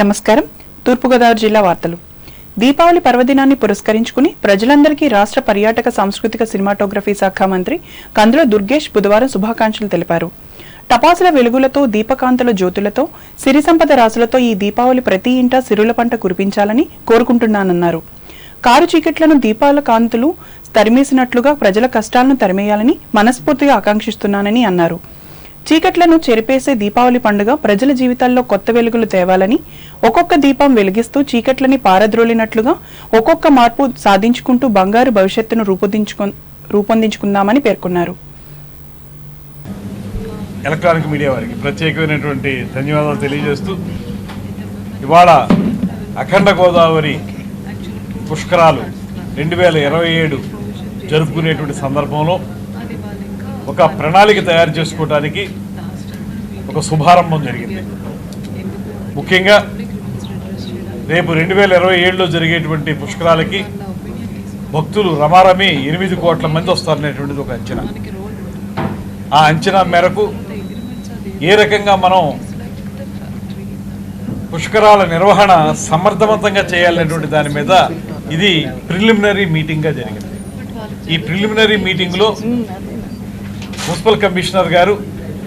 నమస్కారం. తూర్పుగోదావరి జిల్లా వార్తలు. దీపావళి పర్వదినాన్ని పురస్కరించుకుని ప్రజలందరికీ రాష్ట్ర పర్యాటక సాంస్కృతిక సినిమాటోగ్రఫీ శాఖ మంత్రి కందుల దుర్గేష్ బుధవారం శుభాకాంక్షలు తెలిపారు. టపాసుల వెలుగులతో, దీపకాంతుల జ్యోతులతో, సిరి సంపద రాసులతో ఈ దీపావళి ప్రతి ఇంటా సిరుల పంట కురిపించాలని కోరుకుంటున్నానన్నారు. కారు చీకట్లను దీపాల కాంతులు తరిమేసినట్లుగా ప్రజల కష్టాలను తరిమేయాలని మనస్ఫూర్తిగా ఆకాంక్షిస్తున్నానని అన్నారు. చీకట్లను చెరిపేసే దీపావళి పండుగ ప్రజల జీవితాల్లో కొత్త వెలుగులు తేవాలని, ఒక్కొక్క దీపం వెలిగిస్తూ చీకట్లని పారద్రోలినట్లుగా ఒక్కొక్క మార్పు సాధించుకుంటూ బంగారు భవిష్యత్తును రూపొందించుకుందామని పేర్కొన్నారు. ఎలక్ట్రానిక్ మీడియా వారికి ప్రత్యేకమైనటువంటి ధన్యవాదాలు తెలియజేస్తూ, ఇవాళ అఖండ గోదావరి పుష్కరాలు 2027 జరుపుకునేటువంటి సందర్భంలో ఒక ప్రణాళిక తయారు చేసుకోవడానికి ఒక శుభారంభం జరిగింది. ముఖ్యంగా రేపు 2027లో జరిగేటువంటి పుష్కరాలకి భక్తులు రమారమి 8 కోట్ల మంది వస్తారనేటువంటిది ఒక అంచనా. ఆ అంచనా మేరకు ఏ రకంగా మనం పుష్కరాల నిర్వహణ సమర్థవంతంగా చేయాలనేటువంటి దాని మీద ఇది ప్రిలిమినరీ మీటింగ్గా జరిగింది. ఈ ప్రిలిమినరీ మీటింగ్లో మున్సిపల్ కమిషనర్ గారు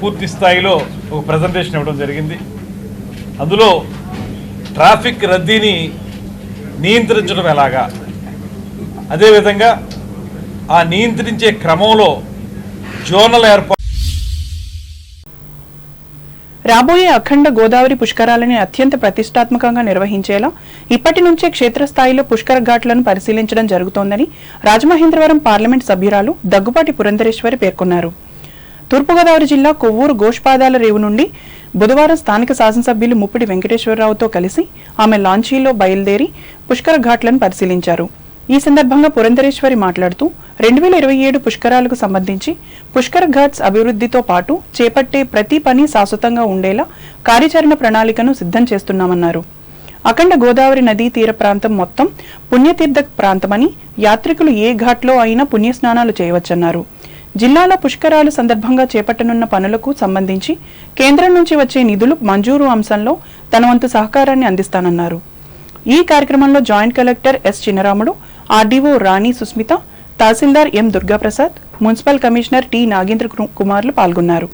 పూర్తి స్థాయిలో ఒక ప్రజెంటేషన్ ఇవ్వడం జరిగింది. అందులో ట్రాఫిక్ రద్దీని నియంత్రించడం ఎలాగా, అదేవిధంగా ఆ నియంత్రించే క్రమంలో జోనల్ ఏర్పాటు. రాబోయే అఖండ గోదావరి పుష్కరాలని అత్యంత ప్రతిష్టాత్మకంగా నిర్వహించేలా ఇప్పటి నుంచే క్షేత్రస్థాయిలో పుష్కర ఘాట్లను పరిశీలించడం జరుగుతోందని రాజమహేంద్రవరం పార్లమెంట్ సభ్యురాలు దగ్గుపాటి పురంధరేశ్వరి పేర్కొన్నారు. తూర్పుగోదావరి జిల్లా కొవ్వూరు గోష్పాదాల రేవు నుండి బుధవారం స్థానిక శాసనసభ్యులు ముప్పిడి వెంకటేశ్వరరావుతో కలిసి ఆమె లాంచీలో బయలుదేరి పుష్కర ఘాట్లను పరిశీలించారు. ఈ సందర్భంగా పురంధరేశ్వరి మాట్లాడుతూ 2027 పుష్కరాలకు సంబంధించి పుష్కర ఘాట్స్ అభివృద్ధితో పాటు చేపట్టే ప్రతి పని శాశ్వతంగా ఉండేలా కార్యాచరణ ప్రణాళికను సిద్ధం చేస్తున్నామన్నారు. అఖండ గోదావరి నదీ తీర ప్రాంతం మొత్తం పుణ్యతీర్థ ప్రాంతమని, యాత్రికులు ఏ ఘాట్లో అయినా పుణ్యస్నానాలు చేయవచ్చన్నారు. జిల్లాలో పుష్కరాలు సందర్భంగా చేపట్టనున్న పనులకు సంబంధించి కేంద్రం నుంచి వచ్చే నిధులు మంజూరు అంశంలో తన వంతు సహకారాన్ని అందిస్తానన్నారు. ఈ కార్యక్రమంలో joint collector S Chinnaramudu, RDO Rani Susmitha, tahsildar M Durgaprasad, municipal commissioner T Nagendra కుమార్లు పాల్గొన్నారు.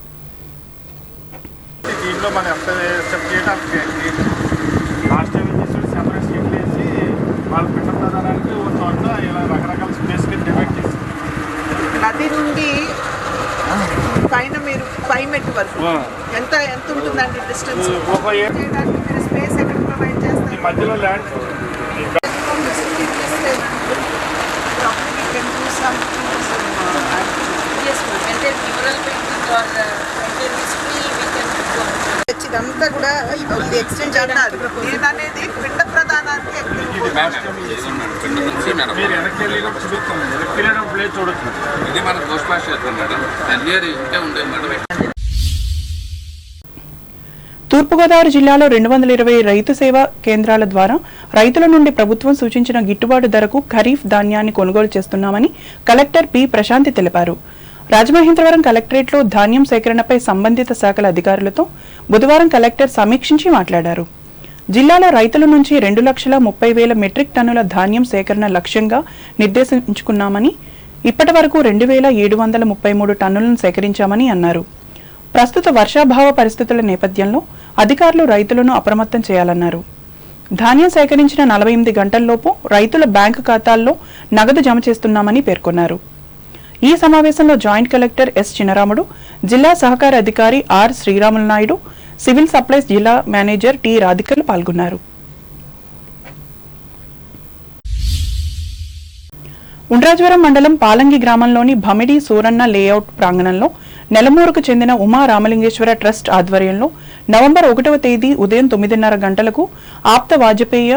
నది నుండి పైన మీరు 5 మెట్ల వరకు ఎంత ఉంటుందండి డిస్టెన్స్? మీరు స్పేస్ ఎక్కడ ప్రొవైడ్ చేస్తారు? మధ్యలో ల్యాండ్ ఇదంతా కూడా ఎక్స్టెండ్ అన్నారు. నేననేది పిండ ప్రధానానికి తూర్పుగోదావరి జిల్లాలో 220 రైతు సేవా కేంద్రాల ద్వారా రైతుల నుండి ప్రభుత్వం సూచించిన గిట్టుబాటు ధరకు ఖరీఫ్ ధాన్యాన్ని కొనుగోలు చేస్తున్నామని కలెక్టర్ పి ప్రశాంతి తెలిపారు. రాజమహేంద్రవరం కలెక్టరేట్లో ధాన్యం సేకరణపై సంబంధిత శాఖల అధికారులతో బుధవారం కలెక్టర్ సమీక్షించి మాట్లాడారు. జిల్లాలో రైతుల నుంచి 2,30,000 మెట్రిక్ టన్నుల ధాన్యం సేకరణ లక్ష్యంగా నిర్దేశించుకున్నామని, ఇప్పటి వరకు 2,733 టన్నులను సేకరించామని అన్నారు. ప్రస్తుత వర్షాభావ పరిస్థితుల నేపథ్యంలో అధికారులు రైతులను అప్రమత్తం చేయాలన్నారు. ధాన్యం సేకరించిన 48 గంటల్లోపు రైతుల బ్యాంకు ఖాతాల్లో నగదు జమ చేస్తున్నామని పేర్కొన్నారు. ఈ సమావేశంలో జాయింట్ కలెక్టర్ ఎస్ చిన్నరాముడు, జిల్లా సహకార అధికారి R Sriramulu Naidu, civil supplies జిల్లా మేనేజర్ టి రాధికలు పాల్గొన్నారు. ఉండ్రాజవరం మండలం పాలంగి గ్రామంలోని భమిడి సూరన్న లేఅవుట్ ప్రాంగణంలో నెలమూరుకు చెందిన ఉమా రామలింగేశ్వర ట్రస్ట్ ఆధ్వర్యంలో నవంబర్ 1వ తేదీ ఉదయం 9:30 గంటలకు ఆప్త వాజపేయ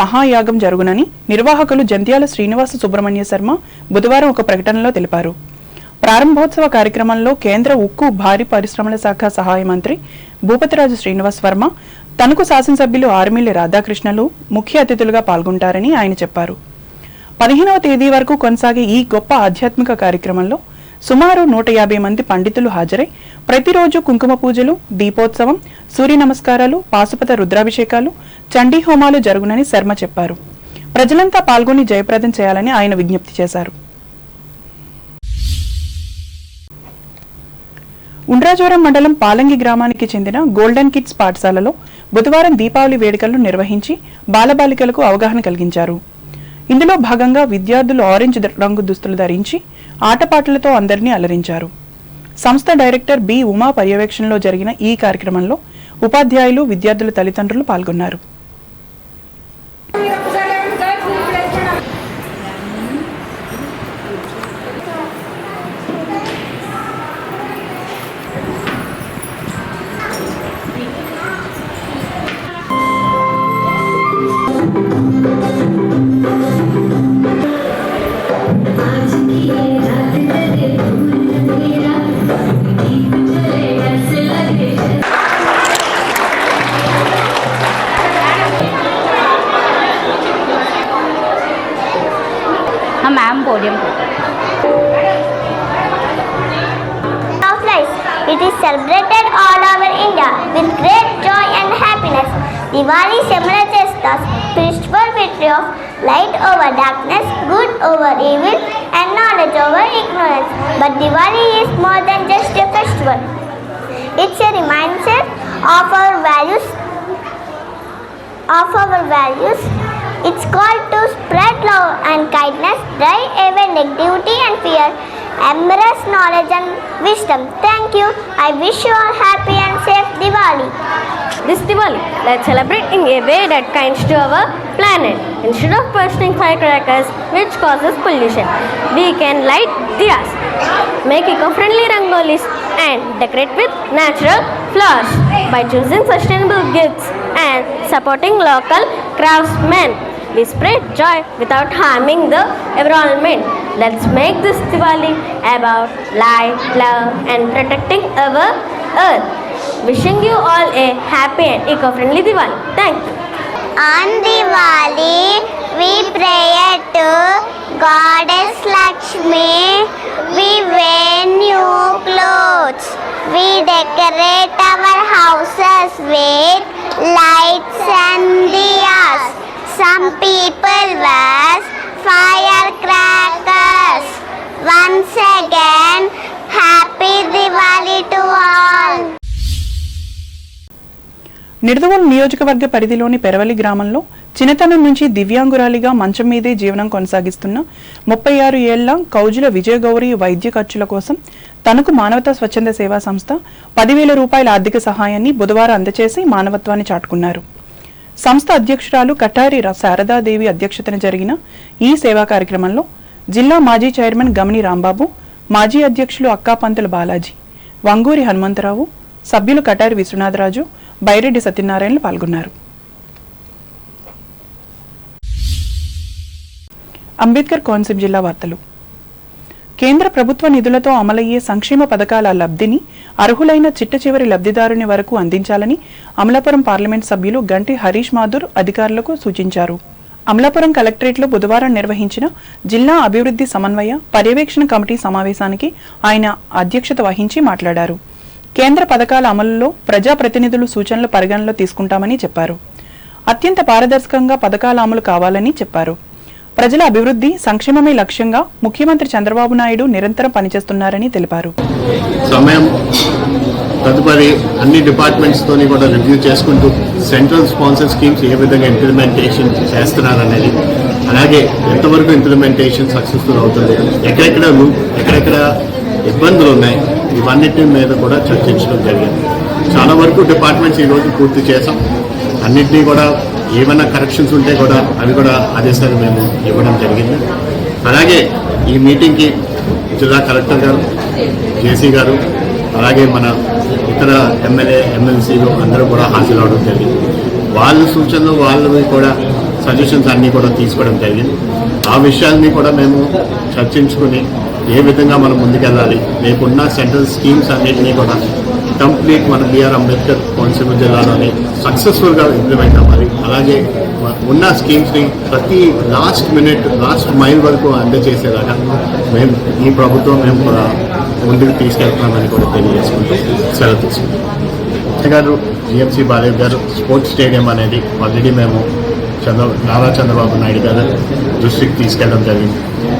మహాయాగం జరుగునని నిర్వాహకులు జంధ్యాల శ్రీనివాస సుబ్రహ్మణ్య శర్మ బుధవారం ఒక ప్రకటనలో తెలిపారు. ప్రారంభోత్సవ కార్యక్రమంలో కేంద్ర ఉక్కు భారీ పరిశ్రమల శాఖ సహాయ మంత్రి భూపతిరాజు శ్రీనివాస్ వర్మ, తణుకు శాసనసభ్యులు ఆర్మిల్లి రాధాకృష్ణలు ముఖ్య అతిథులుగా పాల్గొంటారని ఆయన చెప్పారు. 15వ తేదీ వరకు కొనసాగే ఈ గొప్ప ఆధ్యాత్మిక కార్యక్రమంలో సుమారు 150 మంది పండితులు హాజరై ప్రతిరోజు కుంకుమ పూజలు, దీపోత్సవం, సూర్య నమస్కారాలు, పాశుపత రుద్రాభిషేకాలు, చండీ హోమాలు జరుగునని శర్మ చెప్పారు. ప్రజలంతా పాల్గొని జయప్రదం చేయాలని ఆయన విజ్ఞప్తి చేశారు. ఉండ్రాజవరం మండలం పాలంగి గ్రామానికి చెందిన గోల్డెన్ కిడ్స్ పాఠశాలలో బుధవారం దీపావళి వేడుకలను నిర్వహించి బాలబాలికలకు అవగాహన కలిగించారు. ఇందులో భాగంగా విద్యార్థులు ఆరెంజ్ రంగు దుస్తులు ధరించి ఆటపాటలతో అందరినీ అలరించారు. సంస్థ డైరెక్టర్ బి ఉమా పర్యవేక్షణలో జరిగిన ఈ కార్యక్రమంలో ఉపాధ్యాయులు, విద్యార్థుల తల్లిదండ్రులు పాల్గొన్నారు. Ma'am podium of lights. It is celebrated all over India with great joy and happiness. Diwali symbolizes the spiritual victory of light over darkness, good over evil, and knowledge over ignorance. But Diwali is more than just a festival. It's a reminder of our values. It's called to spread love and kindness, drive away negativity and fear, embrace knowledge and wisdom. Thank you. I wish you all happy and safe Diwali. This Diwali, let's celebrate in a way that kinds to our planet. Instead of bursting firecrackers, which causes pollution, we can light diyas, make eco-friendly rangolis, and decorate with natural flowers. By choosing sustainable gifts and supporting local craftsmen, we spread joy without harming the environment. Let's make this Diwali about light, love, and protecting our earth. Wishing you all a happy and eco-friendly Diwali. Thank you. On Diwali, we pray to Goddess Lakshmi. We wear new clothes. We decorate our houses with lights and diyas. Some people wear firecrackers. Once again, happy Diwali to all. Nidadavolu నియోజకవర్గ పరిధిలోని పెరవలి గ్రామంలో చిన్నతనం నుంచి దివ్యాంగురాలిగా మంచం మీదే జీవనం కొనసాగిస్తున్న 36 ఏళ్ల కౌజుల విజయగౌరి వైద్య ఖర్చుల కోసం తనకు మానవతా స్వచ్ఛంద సేవా సంస్థ 10,000 రూపాయల ఆర్థిక సహాయాన్ని బుధవారం అందజేసి మానవత్వాన్ని చాటుకున్నారు. సంస్థ అధ్యక్షురాలు కటారి శారదాదేవి అధ్యక్షతన జరిగిన ఈ సేవా కార్యక్రమంలో జిల్లా మాజీ చైర్మన్ గమని రాంబాబు, మాజీ అధ్యక్షులు అక్కాపంతుల బాలాజీ, వంగూరి హనుమంతరావు, సభ్యులు కటారి విశ్వనాథరాజు, బైరెడ్డి సత్యనారాయణలు పాల్గొన్నారు. అంబేద్కర్ కోనసీమ జిల్లా వార్తలు. కేంద్ర ప్రభుత్వ నిధులతో అమలయ్యే సంక్షేమ పథకాల లబ్ధిని అర్హులైన చిట్ట చివరి లబ్ధిదారుని వరకు అందించాలని అమలాపురం పార్లమెంట్ సభ్యులు గంటి హరీష్ మాథుర్ అధికారులకు సూచించారు. అమలాపురం కలెక్టరేట్లో బుధవారం నిర్వహించిన జిల్లా అభివృద్ధి సమన్వయ పర్యవేక్షణ కమిటీ సమావేశానికి ఆయన అధ్యక్షత వహించి మాట్లాడారు. కేంద్ర పథకాల అమలులో ప్రజాప్రతినిధులు సూచనలు పరిగణలో తీసుకుంటామని చెప్పారు. అత్యంత పారదర్శకంగా పథకాల అమలు కావాలని చెప్పారు. ప్రజల అభివృద్ధి, సంక్షేమమే లక్ష్యంగా ముఖ్యమంత్రి చంద్రబాబు నాయుడు నిరంతరం పనిచేస్తున్నారని తెలిపారు. సమయం తదుపరి అన్ని డిపార్ట్మెంట్స్ తోని కూడా రివ్యూ చేసుకుంటూ సెంట్రల్ స్పాన్సర్ స్కీమ్స్ ఏ విధంగా ఇంప్లిమెంటేషన్ చేస్తున్నారనేది, అలాగే ఎంతవరకు ఇంప్లిమెంటేషన్ సక్సెస్ఫుల్ అవుతుంది, ఎక్కడెక్కడ ఇబ్బందులు ఉన్నాయి, ఇవన్నిటి మీద కూడా చర్చించడం జరిగింది. చాలా వరకు డిపార్ట్మెంట్స్ ఈరోజు పూర్తి చేసాం. అన్నింటినీ కూడా ఏమైనా కరెక్షన్స్ ఉంటే కూడా అవి కూడా ఆదేశాలు మేము ఇవ్వడం జరిగింది. అలాగే ఈ మీటింగ్కి జిల్లా కలెక్టర్ గారు, జేసీ గారు, అలాగే మన ఇతర ఎమ్మెల్యే, ఎమ్మెల్సీలు అందరూ కూడా హాజరవడం జరిగింది. వాళ్ళ సూచనలు, వాళ్ళవి కూడా సజెషన్స్ అన్నీ కూడా తీసుకోవడం జరిగింది. ఆ విషయాల్ని కూడా మేము చర్చించుకుని ఏ విధంగా మనం ముందుకెళ్ళాలి, లేకున్న సెంట్రల్ స్కీమ్స్ అన్నింటినీ కూడా కంప్లీట్ మన బిఆర్ అంబేద్కర్ కోనసీమ జిల్లాలోని సక్సెస్ఫుల్గా ఇంప్లిమెంట్ అవ్వాలి. అలాగే ఉన్న స్కీమ్స్ని ప్రతి లాస్ట్ మైల్ వరకు అందజేసేలాగా మేము ఈ ప్రభుత్వం ముందుకు తీసుకెళ్తున్నామని కూడా తెలియజేసుకుంటూ సెలవు తీసుకుంటాం. గారు జిఎంసీ బాలయ్య గారు స్పోర్ట్స్ స్టేడియం అనేది ఆల్రెడీ మేము నారా చంద్రబాబు నాయుడు గారు దృష్టికి తీసుకెళ్ళడం జరిగింది.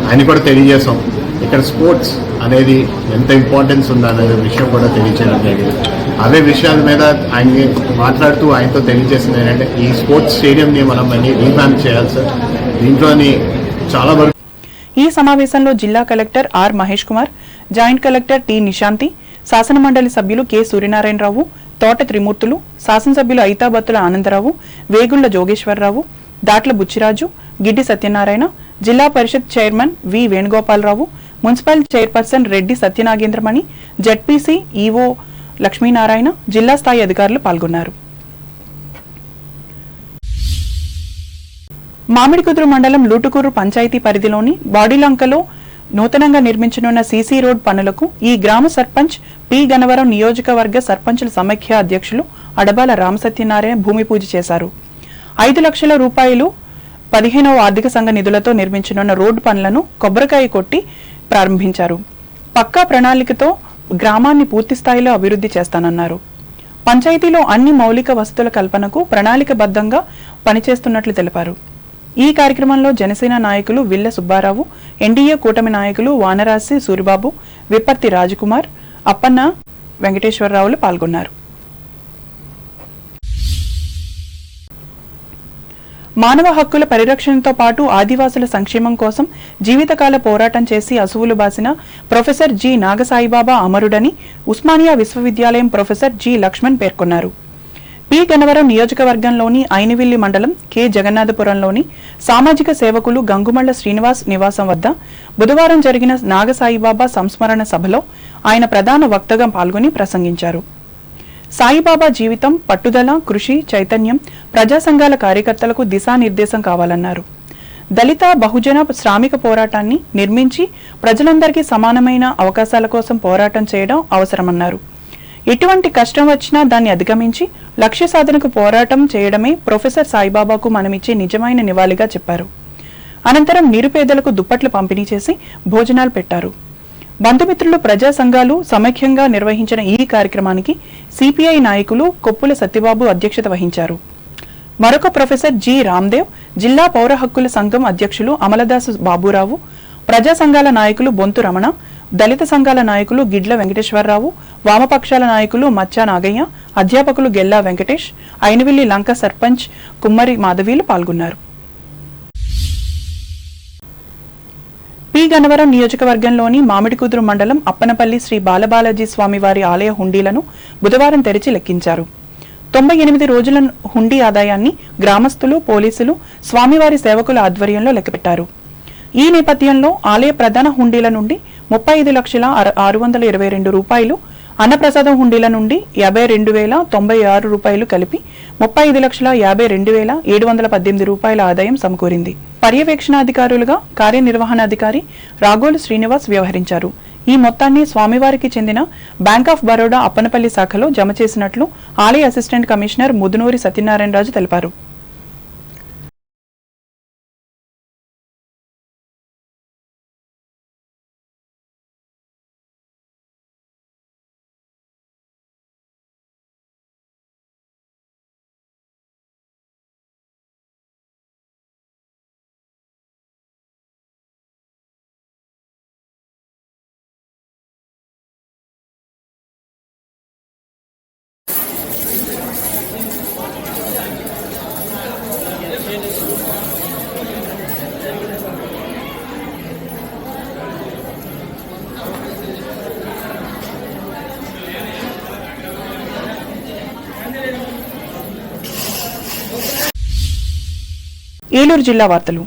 ఆయన కూడా తెలియజేసాం ఇక్కడ స్పోర్ట్స్ అనేది ఎంత ఇంపార్టెన్స్ ఉందనే విషయం కూడా తెలియజేయడం జరిగింది. అదే విషయాల మీద ఆయన మాట్లాడుతూ ఆయనతో తెలియజేసింది ఏంటంటే ఈ స్పోర్ట్స్ స్టేడియంని మనం మళ్ళీ రీవ్యాంప్ చేయాలి సార్. దీంట్లోని చాలా వరకు ఈ సమావేశంలో జిల్లా collector R Mahesh Kumar, joint collector T Nishanthi, శాసనమండలి సభ్యులు కె సూర్యనారాయణరావు, తోట త్రిమూర్తులు, శాసనసభ్యులు Aithabathula Anandarao, Vegulla Jogeswara Rao, Datla Buchiraju, Giddi Satyanarayana, Zilla Parishad chairman V Venugopalarao, municipal chairperson Reddy Satyanagendramani, ZPC EO Lakshminarayana, జిల్లా స్థాయి అధికారులు పాల్గొన్నారు. మామిడికుదురు మండలం లూటుకూరు పంచాయతీ పరిధిలోని బాడిలంకలో నూతనంగా నిర్మించనున్న సీసీ రోడ్ పనులకు ఈ గ్రామ సర్పంచ్ పి గన్నవరం నియోజకవర్గ సర్పంచుల సమైక్య అధ్యక్షులు అడబాల రామసత్యనారాయణ భూమి పూజ చేశారు. 5 లక్షల రూపాయలు 15వ ఆర్థిక సంఘ నిధులతో నిర్మించనున్న రోడ్డు పనులను కొబ్బరికాయ కొట్టి ప్రారంభించారు. పక్కా ప్రణాళికతో గ్రామాన్ని పూర్తిస్థాయిలో అభివృద్ధి చేస్తానన్నారు. పంచాయతీలో అన్ని మౌలిక వసతుల కల్పనకు ప్రణాళికబద్ధంగా పనిచేస్తున్నట్లు తెలిపారు. ఈ కార్యక్రమంలో జనసేన నాయకులు విల్ల సుబ్బారావు, ఎన్డీఏ కూటమి నాయకులు వానరాశి సూరిబాబు, విప్పర్తి రాజకుమార్, అప్పన్న వెంకటేశ్వరరావులు పాల్గొన్నారు. మానవ హక్కుల పరిరక్షణతో పాటు ఆదివాసుల సంక్షేమం కోసం జీవితకాల పోరాటం చేసి అసువులు బాసిన ప్రొఫెసర్ జి నాగసాయిబాబా అమరుడని ఉస్మానియా విశ్వవిద్యాలయం ప్రొఫెసర్ జి లక్ష్మణ్ పేర్కొన్నారు. పి గన్నవరం నియోజకవర్గంలోని ఐనివిల్లి మండలం కె జగన్నాథపురంలోని సామాజిక సేవకులు గంగుమళ్ల శ్రీనివాస్ నివాసం వద్ద బుధవారం జరిగిన నాగసాయిబాబా సంస్మరణ సభలో ఆయన ప్రధాన వక్తగా పాల్గొని ప్రసంగించారు. సాయిబాబా జీవితం, పట్టుదల, కృషి, చైతన్యం ప్రజా సంఘాల కార్యకర్తలకు దిశానిర్దేశం కావాలన్నారు. దళిత, బహుజన, శ్రామిక పోరాటాన్ని నిర్మించి ప్రజలందరికీ సమానమైన అవకాశాల కోసం పోరాటం చేయడం అవసరమన్నారు. ఎటువంటి కష్టం వచ్చినా దాన్ని అధిగమించి లక్ష్య సాధనకు పోరాటం చేయడమే ప్రొఫెసర్ సాయిబాబాకు మనమిచ్చే నిజమైన నివాళిగా చెప్పారు. అనంతరం నిరుపేదలకు దుప్పట్లు పంపిణీ చేసి భోజనాలు పెట్టారు. బంధుమిత్రులు, ప్రజా సంఘాలు సమైక్యంగా నిర్వహించిన ఈ కార్యక్రమానికి సిపిఐ నాయకులు కొప్పుల సత్యబాబు అధ్యక్షత వహించారు. మరొక ప్రొఫెసర్ జి రామ్దేవ్, జిల్లా పౌర హక్కుల సంఘం అధ్యక్షులు అమలదాసు బాబురావు, ప్రజా సంఘాల నాయకులు బొంతు రమణ, దళిత సంఘాల నాయకులు గిడ్ల వెంకటేశ్వరరావు, వామపక్షాల నాయకులు మచ్చా నాగయ్య, అధ్యాపకులు గెల్లా వెంకటేష్, ఐనవిల్లి లంక సర్పంచ్ కుమ్మరి మాధవీలు పాల్గొన్నారు. పి గన్నవరం నియోజకవర్గంలోని మామిడికుదురు మండలం అప్పనపల్లి శ్రీ బాలబాలాజీ స్వామివారి ఆలయ హుండీలను బుధవారం తెరిచి లెక్కించారు. 98 రోజుల హుండీ ఆదాయాన్ని గ్రామస్తులు, పోలీసులు, స్వామివారి సేవకుల ఆధ్వర్యంలో లెక్కపెట్టారు. ఈ నేపథ్యంలో ఆలయ ప్రధాన హుండీల నుండి 35,622 రూపాయలు, అన్నప్రసాదం హుండీల నుండి 52,096 రూపాయలు కలిపి 35,52,718 రూపాయల ఆదాయం సమకూరింది. పర్యవేక్షణాధికారులుగా కార్యనిర్వహణాధికారి రాగోలు శ్రీనివాస్ వ్యవహరించారు. ఈ మొత్తాన్ని స్వామివారికి చెందిన బ్యాంక్ ఆఫ్ బరోడా అప్పనపల్లి శాఖలో జమ చేసినట్లు ఆలయ అసిస్టెంట్ కమిషనర్ ముదునూరి సత్యనారాయణరాజు తెలిపారు. ఏలూరు జిల్లా వార్తలు.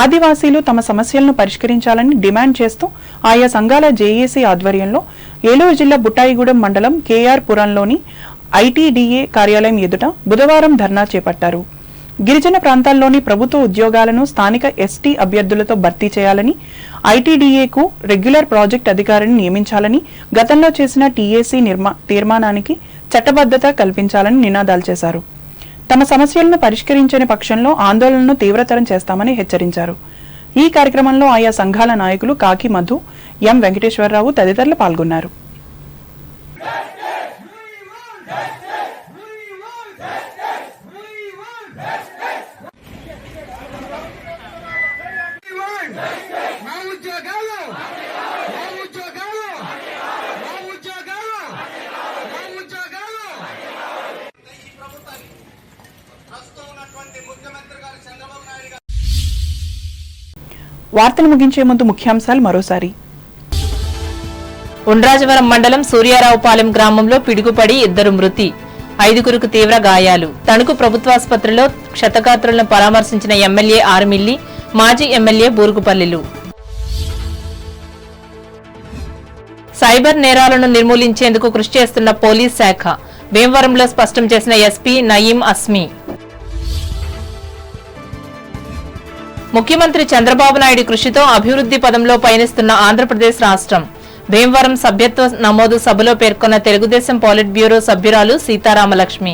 ఆదివాసీలు తమ సమస్యలను పరిష్కరించాలని డిమాండ్ చేస్తూ ఆయా సంఘాల జేఏసీ ఆధ్వర్యంలో ఏలూరు జిల్లా బుట్టాయిగూడెం మండలం కేఆర్ పురంలోని ఐటీడీఏ కార్యాలయం ఎదుట బుధవారం ధర్నా చేపట్టారు. గిరిజన ప్రాంతాల్లోని ప్రభుత్వ ఉద్యోగాలను స్థానిక ఎస్టీ అభ్యర్థులతో భర్తీ చేయాలని, ఐటీడీఏకు రెగ్యులర్ ప్రాజెక్ట్ అధికారిని నియమించాలని, గతంలో చేసిన టీఏసీ తీర్మానానికి చట్టబద్ధత కల్పించాలని నినాదాలు చేశారు. తమ సమస్యలను పరిష్కరించని పక్షంలో ఆందోళనను తీవ్రతరం చేస్తామని హెచ్చరించారు. ఈ కార్యక్రమంలో ఆయా సంఘాల నాయకులు కాకి మధు, ఎం వెంకటేశ్వరరావు తదితరులు పాల్గొన్నారు. వార్తలు ముగించే ముందు ముఖ్యాంశాలు మరోసారి. ఉండ్రాజవరం మండలం సూర్యారావుపాలెం గ్రామంలో పిడుగుపడి 2 మృతి, 5గురికి తీవ్ర గాయాలు. తణుకు ప్రభుత్వాసుపత్రిలో క్షతగాత్రులను పరామర్శించిన ఎమ్మెల్యే ఆర్మిల్లి, మాజీ ఎమ్మెల్యే బూరుగుపల్లిలు. సైబర్ నేరాలను నిర్మూలించేందుకు కృషి చేస్తున్న పోలీస్ శాఖ, భీమవరంలో స్పష్టం చేసిన ఎస్పీ నయీం అస్మీ. ముఖ్యమంత్రి చంద్రబాబు నాయుడు కృషితో అభివృద్ధి పదంలో పయనిస్తున్న ఆంధ్రప్రదేశ్ రాష్ట్రం, భీమవరం సభ్యత్వ నమోదు సభలో పేర్కొన్న తెలుగుదేశం పాలిట్ బ్యూరో సభ్యురాలు సీతారామలక్ష్మి.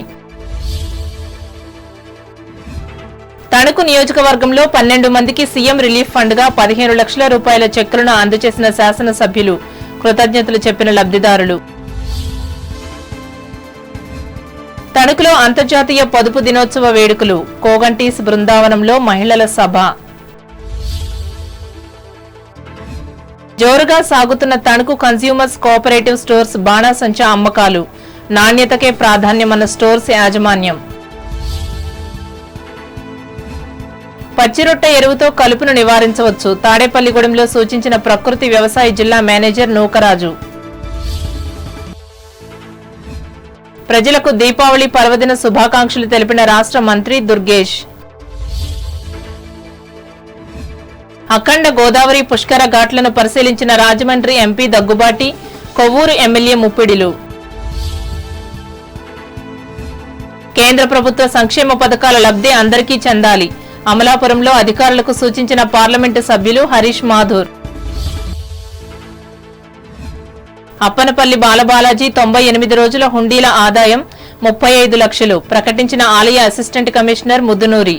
తణుకు నియోజకవర్గంలో 12 మందికి సీఎం రిలీఫ్ ఫండ్ గా 15 లక్షల రూపాయల చెక్కులను అందజేసిన శాసనసభ్యులు, కృతజ్ఞతలు చెప్పిన లబ్ధిదారులు. తణుకులో అంతర్జాతీయ పొదుపు దినోత్సవ వేడుకలు, కోగంటీస్ బృందావనంలో మహిళల సభ. జోరుగా సాగుతున్న తణుకు కన్స్యూమర్స్ కోఆపరేటివ్ స్టోర్స్ బాణాసంచా అమ్మకాలు, నాణ్యతకే ప్రాధాన్యమన్న స్టోర్స్ యాజమాన్యం. పచ్చిరొట్టె ఎరువుతో కలుపును నివారించవచ్చు, తాడేపల్లిగూడెంలో సూచించిన ప్రకృతి వ్యవసాయ జిల్లా మేనేజర్ నూకరాజు. ప్రజలకు దీపావళి పర్వదిన శుభాకాంక్షలు తెలిపిన రాష్ట్ర మంత్రి దుర్గేష్. అఖండ గోదావరి పుష్కర ఘాట్లను పరిశీలించిన రాజమండ్రి ఎంపీ దగ్గుబాటి, కొవ్వూరు ఎమ్మెల్యే ముప్పిడిలు. కేంద్ర ప్రభుత్వ సంక్షేమ పథకాల లబ్ధి అందరికీ చెందాలి, అమలాపురంలో అధికారులకు సూచించిన పార్లమెంటు సభ్యులు హరీష్ మాథూర్. అప్పనపల్లి బాలబాలాజీ 98 రోజుల హుండీల ఆదాయం 35 లక్షలు ప్రకటించిన ఆలయ అసిస్టెంట్ కమిషనర్ ముద్దునూరి.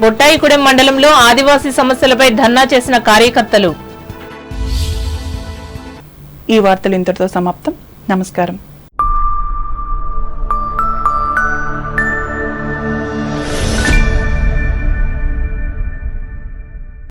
బొట్టాయిగూడెం మండలంలో ఆదివాసీ సమస్యలపై ధర్నా చేసిన కార్యకర్తలు. ఈ వార్తలు ఇంతటితో సమాప్తం. నమస్కారం.